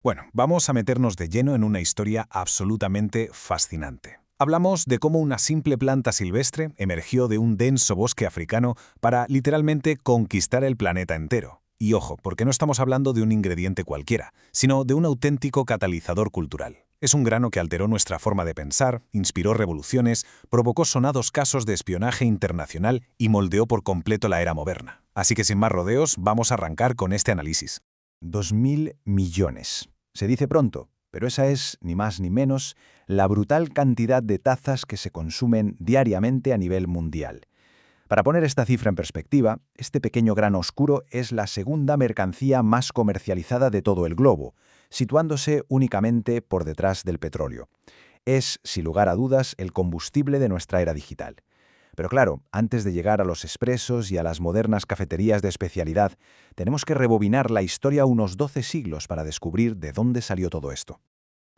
Bueno, vamos a meternos de lleno en una historia absolutamente fascinante. Hablamos de cómo una simple planta silvestre emergió de un denso bosque africano para literalmente conquistar el planeta entero. Y ojo, porque no estamos hablando de un ingrediente cualquiera, sino de un auténtico catalizador cultural. Es un grano que alteró nuestra forma de pensar, inspiró revoluciones, provocó sonados casos de espionaje internacional y moldeó por completo la era moderna. Así que sin más rodeos, vamos a arrancar con este análisis. 2.000 millones. Se dice pronto, pero esa es, ni más ni menos, la brutal cantidad de tazas que se consumen diariamente a nivel mundial. Para poner esta cifra en perspectiva, este pequeño grano oscuro es la segunda mercancía más comercializada de todo el globo, situándose únicamente por detrás del petróleo. Es, sin lugar a dudas, el combustible de nuestra era digital. Pero claro, antes de llegar a los expresos y a las modernas cafeterías de especialidad, tenemos que rebobinar la historia unos 12 siglos para descubrir de dónde salió todo esto.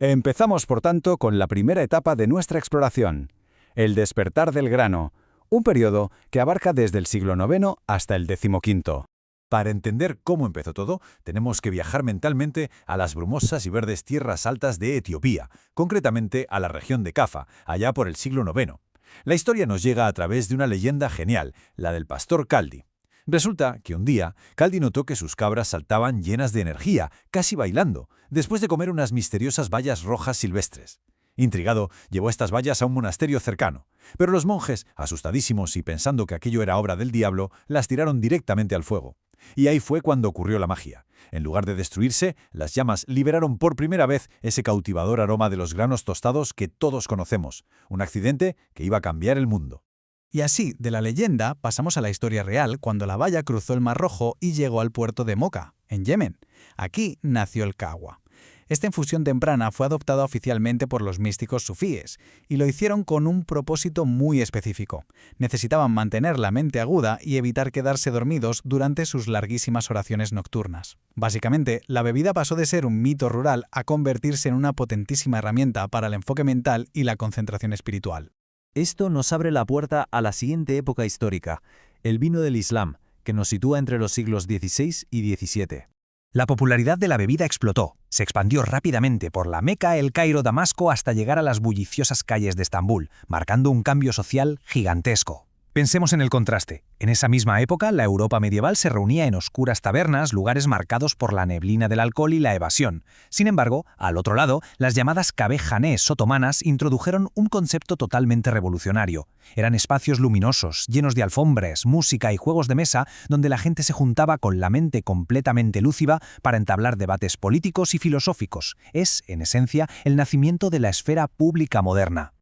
Empezamos, por tanto, con la primera etapa de nuestra exploración, el despertar del grano, un periodo que abarca desde el siglo IX hasta el XV. Para entender cómo empezó todo, tenemos que viajar mentalmente a las brumosas y verdes tierras altas de Etiopía, concretamente a la región de Cafa, allá por el siglo IX. La historia nos llega a través de una leyenda genial, la del pastor Kaldi. Resulta que un día, Kaldi notó que sus cabras saltaban llenas de energía, casi bailando, después de comer unas misteriosas bayas rojas silvestres. Intrigado, llevó estas bayas a un monasterio cercano, pero los monjes, asustadísimos y pensando que aquello era obra del diablo, las tiraron directamente al fuego. Y ahí fue cuando ocurrió la magia. En lugar de destruirse, las llamas liberaron por primera vez ese cautivador aroma de los granos tostados que todos conocemos, un accidente que iba a cambiar el mundo. Y así, de la leyenda, pasamos a la historia real cuando la baya cruzó el Mar Rojo y llegó al puerto de Moca, en Yemen. Aquí nació el kahwa. Esta infusión temprana fue adoptada oficialmente por los místicos sufíes, y lo hicieron con un propósito muy específico. Necesitaban mantener la mente aguda y evitar quedarse dormidos durante sus larguísimas oraciones nocturnas. Básicamente, la bebida pasó de ser un mito rural a convertirse en una potentísima herramienta para el enfoque mental y la concentración espiritual. Esto nos abre la puerta a la siguiente época histórica, el vino del Islam, que nos sitúa entre los siglos XVI y XVII. La popularidad de la bebida explotó, se expandió rápidamente por la Meca, el Cairo, Damasco hasta llegar a las bulliciosas calles de Estambul, marcando un cambio social gigantesco. Pensemos en el contraste. En esa misma época, la Europa medieval se reunía en oscuras tabernas, lugares marcados por la neblina del alcohol y la evasión. Sin embargo, al otro lado, las llamadas kabeh-janés otomanas introdujeron un concepto totalmente revolucionario. Eran espacios luminosos, llenos de alfombras, música y juegos de mesa, donde la gente se juntaba con la mente completamente lúcida para entablar debates políticos y filosóficos. Es, en esencia, el nacimiento de la esfera pública moderna.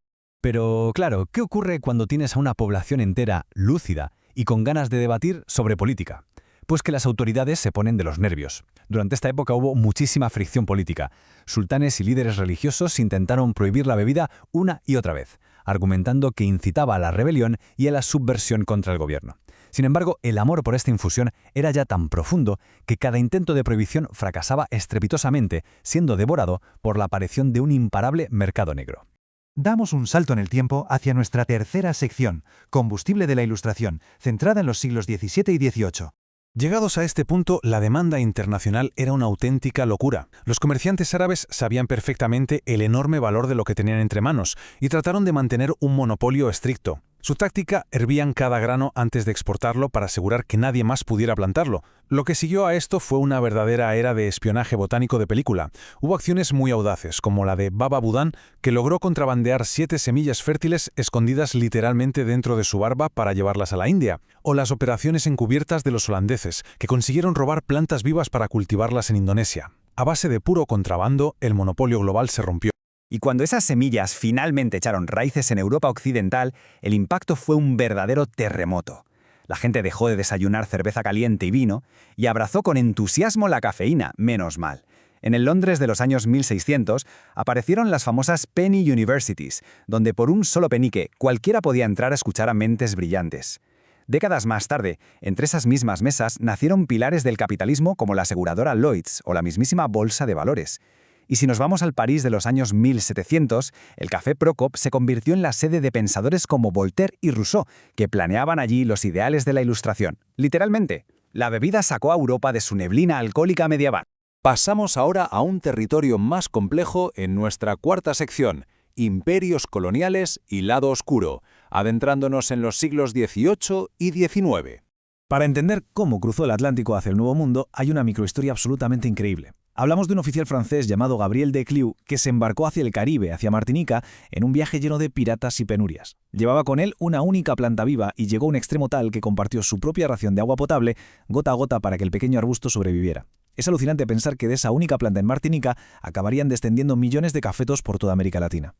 Pero, claro, ¿qué ocurre cuando tienes a una población entera lúcida y con ganas de debatir sobre política? Pues que las autoridades se ponen de los nervios. Durante esta época hubo muchísima fricción política. Sultanes y líderes religiosos intentaron prohibir la bebida una y otra vez, argumentando que incitaba a la rebelión y a la subversión contra el gobierno. Sin embargo, el amor por esta infusión era ya tan profundo que cada intento de prohibición fracasaba estrepitosamente, siendo devorado por la aparición de un imparable mercado negro. Damos un salto en el tiempo hacia nuestra tercera sección, combustible de la Ilustración, centrada en los siglos XVII y XVIII. Llegados a este punto, la demanda internacional era una auténtica locura. Los comerciantes árabes sabían perfectamente el enorme valor de lo que tenían entre manos y trataron de mantener un monopolio estricto. Su táctica: hervían cada grano antes de exportarlo para asegurar que nadie más pudiera plantarlo. Lo que siguió a esto fue una verdadera era de espionaje botánico de película. Hubo acciones muy audaces, como la de Baba Budán, que logró contrabandear 7 semillas fértiles escondidas literalmente dentro de su barba para llevarlas a la India, o las operaciones encubiertas de los holandeses, que consiguieron robar plantas vivas para cultivarlas en Indonesia. A base de puro contrabando, el monopolio global se rompió. Y cuando esas semillas finalmente echaron raíces en Europa occidental, el impacto fue un verdadero terremoto. La gente dejó de desayunar cerveza caliente y vino y abrazó con entusiasmo la cafeína, menos mal. En el Londres de los años 1600 aparecieron las famosas Penny Universities, donde por un solo penique cualquiera podía entrar a escuchar a mentes brillantes. Décadas más tarde, entre esas mismas mesas nacieron pilares del capitalismo como la aseguradora Lloyds o la mismísima Bolsa de Valores. Y si nos vamos al París de los años 1700, el Café Procop se convirtió en la sede de pensadores como Voltaire y Rousseau, que planeaban allí los ideales de la Ilustración. Literalmente, la bebida sacó a Europa de su neblina alcohólica medieval. Pasamos ahora a un territorio más complejo en nuestra cuarta sección, imperios coloniales y lado oscuro, adentrándonos en los siglos XVIII y XIX. Para entender cómo cruzó el Atlántico hacia el Nuevo Mundo, hay una microhistoria absolutamente increíble. Hablamos de un oficial francés llamado Gabriel de Clieu que se embarcó hacia el Caribe, hacia Martinica, en un viaje lleno de piratas y penurias. Llevaba con él una única planta viva y llegó a un extremo tal que compartió su propia ración de agua potable gota a gota para que el pequeño arbusto sobreviviera. Es alucinante pensar que de esa única planta en Martinica acabarían descendiendo millones de cafetos por toda América Latina.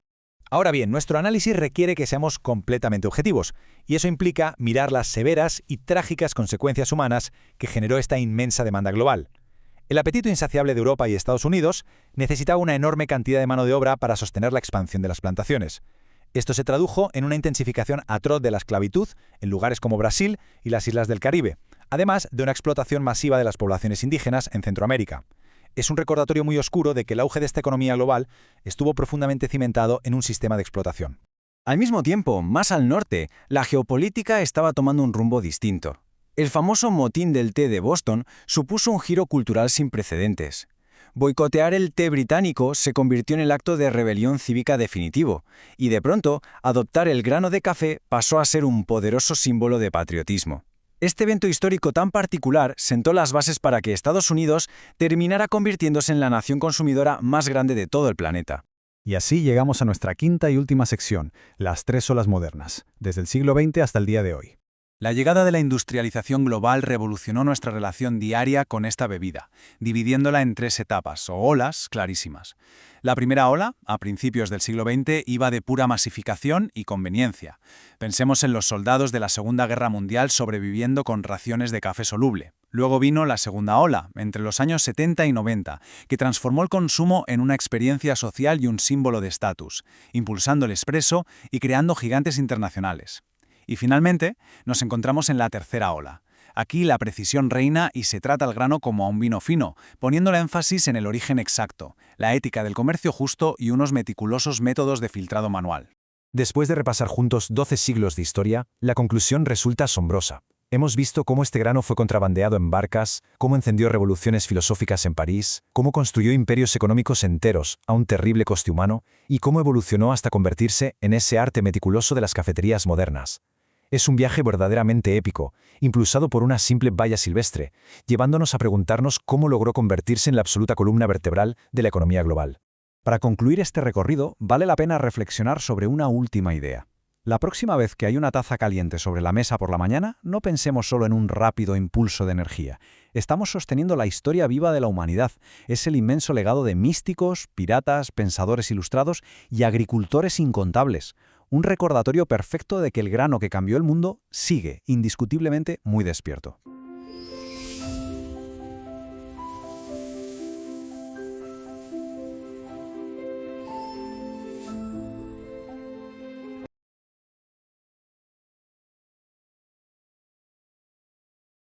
Ahora bien, nuestro análisis requiere que seamos completamente objetivos, y eso implica mirar las severas y trágicas consecuencias humanas que generó esta inmensa demanda global. El apetito insaciable de Europa y Estados Unidos necesitaba una enorme cantidad de mano de obra para sostener la expansión de las plantaciones. Esto se tradujo en una intensificación atroz de la esclavitud en lugares como Brasil y las islas del Caribe, además de una explotación masiva de las poblaciones indígenas en Centroamérica. Es un recordatorio muy oscuro de que el auge de esta economía global estuvo profundamente cimentado en un sistema de explotación. Al mismo tiempo, más al norte, la geopolítica estaba tomando un rumbo distinto. El famoso motín del té de Boston supuso un giro cultural sin precedentes. Boicotear el té británico se convirtió en el acto de rebelión cívica definitivo, y de pronto, adoptar el grano de café pasó a ser un poderoso símbolo de patriotismo. Este evento histórico tan particular sentó las bases para que Estados Unidos terminara convirtiéndose en la nación consumidora más grande de todo el planeta. Y así llegamos a nuestra quinta y última sección, las tres olas modernas, desde el siglo XX hasta el día de hoy. La llegada de la industrialización global revolucionó nuestra relación diaria con esta bebida, dividiéndola en tres etapas, o olas, clarísimas. La primera ola, a principios del siglo XX, iba de pura masificación y conveniencia. Pensemos en los soldados de la Segunda Guerra Mundial sobreviviendo con raciones de café soluble. Luego vino la segunda ola, entre los años 70 y 90, que transformó el consumo en una experiencia social y un símbolo de estatus, impulsando el expreso y creando gigantes internacionales. Y finalmente, nos encontramos en la tercera ola. Aquí la precisión reina y se trata al grano como a un vino fino, poniendo el énfasis en el origen exacto, la ética del comercio justo y unos meticulosos métodos de filtrado manual. Después de repasar juntos 12 siglos de historia, la conclusión resulta asombrosa. Hemos visto cómo este grano fue contrabandeado en barcas, cómo encendió revoluciones filosóficas en París, cómo construyó imperios económicos enteros a un terrible coste humano y cómo evolucionó hasta convertirse en ese arte meticuloso de las cafeterías modernas. Es un viaje verdaderamente épico, impulsado por una simple valla silvestre, llevándonos a preguntarnos cómo logró convertirse en la absoluta columna vertebral de la economía global. Para concluir este recorrido, vale la pena reflexionar sobre una última idea. La próxima vez que hay una taza caliente sobre la mesa por la mañana, no pensemos solo en un rápido impulso de energía. Estamos sosteniendo la historia viva de la humanidad. Es el inmenso legado de místicos, piratas, pensadores ilustrados y agricultores incontables. Un recordatorio perfecto de que el grano que cambió el mundo sigue, indiscutiblemente, muy despierto.